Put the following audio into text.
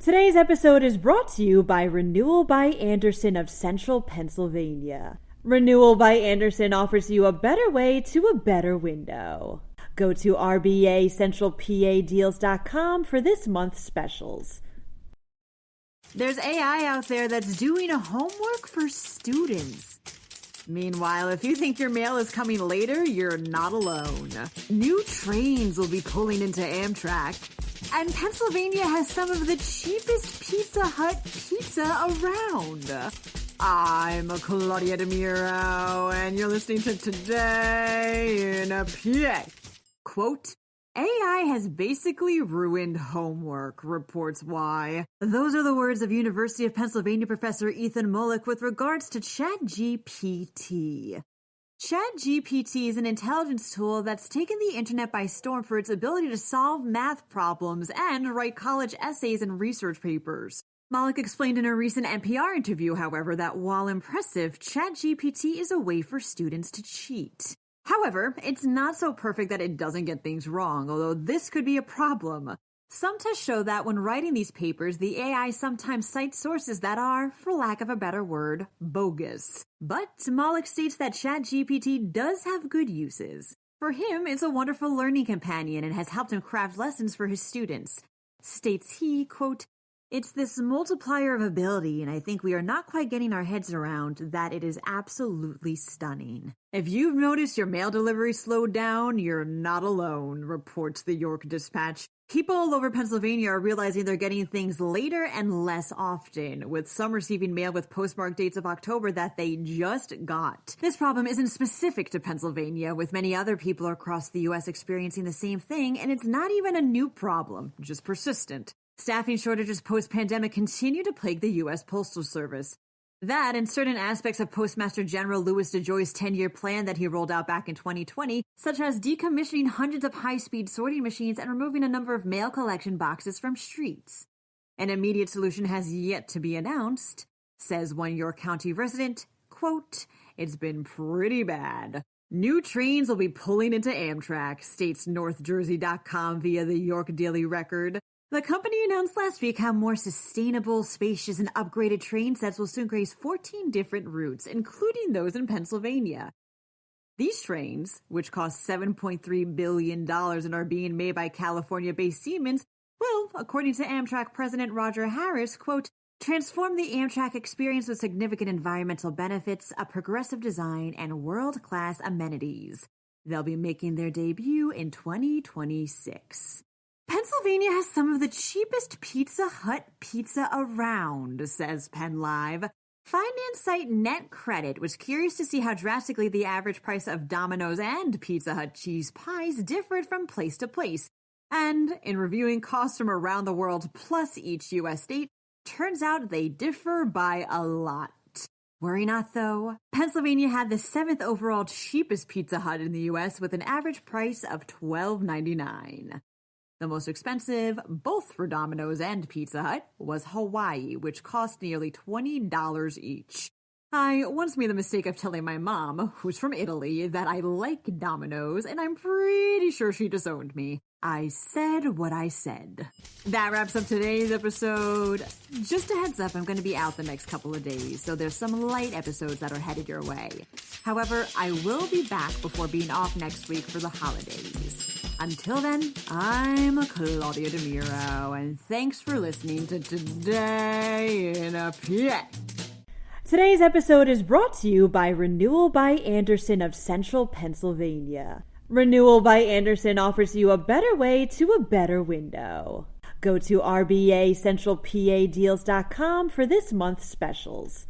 Today's episode is brought to you by Renewal by Andersen of Central Pennsylvania. Renewal by Andersen offers you a better way to a better window. Go to rbacentralpadeals.com for this month's specials. There's AI out there that's doing a homework for students. Meanwhile, if you think your mail is coming later, you're not alone. New trains will be pulling into Amtrak. And Pennsylvania has some of the cheapest Pizza Hut pizza around. I'm Claudia Dimuro, and you're listening to Today in a PA. Quote, AI has basically ruined homework, reports Y. Those are the words of University of Pennsylvania professor Ethan Mollick with regards to ChatGPT. ChatGPT is an intelligence tool that's taken the internet by storm for its ability to solve math problems and write college essays and research papers. Mollick explained in a recent NPR interview, however, that while impressive, ChatGPT is a way for students to cheat. However, it's not so perfect that it doesn't get things wrong, although this could be a problem. Some tests show that when writing these papers, the AI sometimes cites sources that are, for lack of a better word, bogus. But Mollick states that ChatGPT does have good uses. For him, it's a wonderful learning companion and has helped him craft lessons for his students. States he, quote, "It's this multiplier of ability, and I think we are not quite getting our heads around that it is absolutely stunning. If you've noticed your mail delivery slowed down, you're not alone," reports the York Dispatch. People all over Pennsylvania are realizing they're getting things later and less often, with some receiving mail with postmark dates of October that they just got. This problem isn't specific to Pennsylvania, with many other people across the U.S. experiencing the same thing, and it's not even a new problem, just persistent. Staffing shortages post-pandemic continue to plague the U.S. Postal Service. That and certain aspects of Postmaster General Louis DeJoy's 10-year plan that he rolled out back in 2020, such as decommissioning hundreds of high-speed sorting machines and removing a number of mail collection boxes from streets. An immediate solution has yet to be announced, says one York County resident, quote, "It's been pretty bad. New trains will be pulling into Amtrak," states NorthJersey.com via the York Daily Record. The company announced last week how more sustainable, spacious, and upgraded train sets will soon grace 14 different routes, including those in Pennsylvania. These trains, which cost $7.3 billion and are being made by California-based Siemens, will, according to Amtrak President Roger Harris, quote, "transform the Amtrak experience with significant environmental benefits, a progressive design, and world-class amenities. They'll be making their debut in 2026. Pennsylvania has some of the cheapest Pizza Hut pizza around, says PennLive. Finance site Net Credit was curious to see how drastically the average price of Domino's and Pizza Hut cheese pies differed from place to place. And in reviewing costs from around the world plus each U.S. state, turns out they differ by a lot. Worry not, though. Pennsylvania had the 7th overall cheapest Pizza Hut in the U.S. with an average price of $12.99. The most expensive, both for Domino's and Pizza Hut, was Hawaii, which cost nearly $20 each. I once made the mistake of telling my mom, who's from Italy, that I like Domino's, and I'm pretty sure she disowned me. I said what I said. That wraps up today's episode. Just a heads up, I'm going to be out the next couple of days, so there's some light episodes that are headed your way. However, I will be back before being off next week for the holidays. Until then, I'm Claudia Dimuro, and thanks for listening to Today in a PA. Today's episode is brought to you by Renewal by Andersen of Central Pennsylvania. Renewal by Andersen offers you a better way to a better window. Go to rbacentralpadeals.com for this month's specials.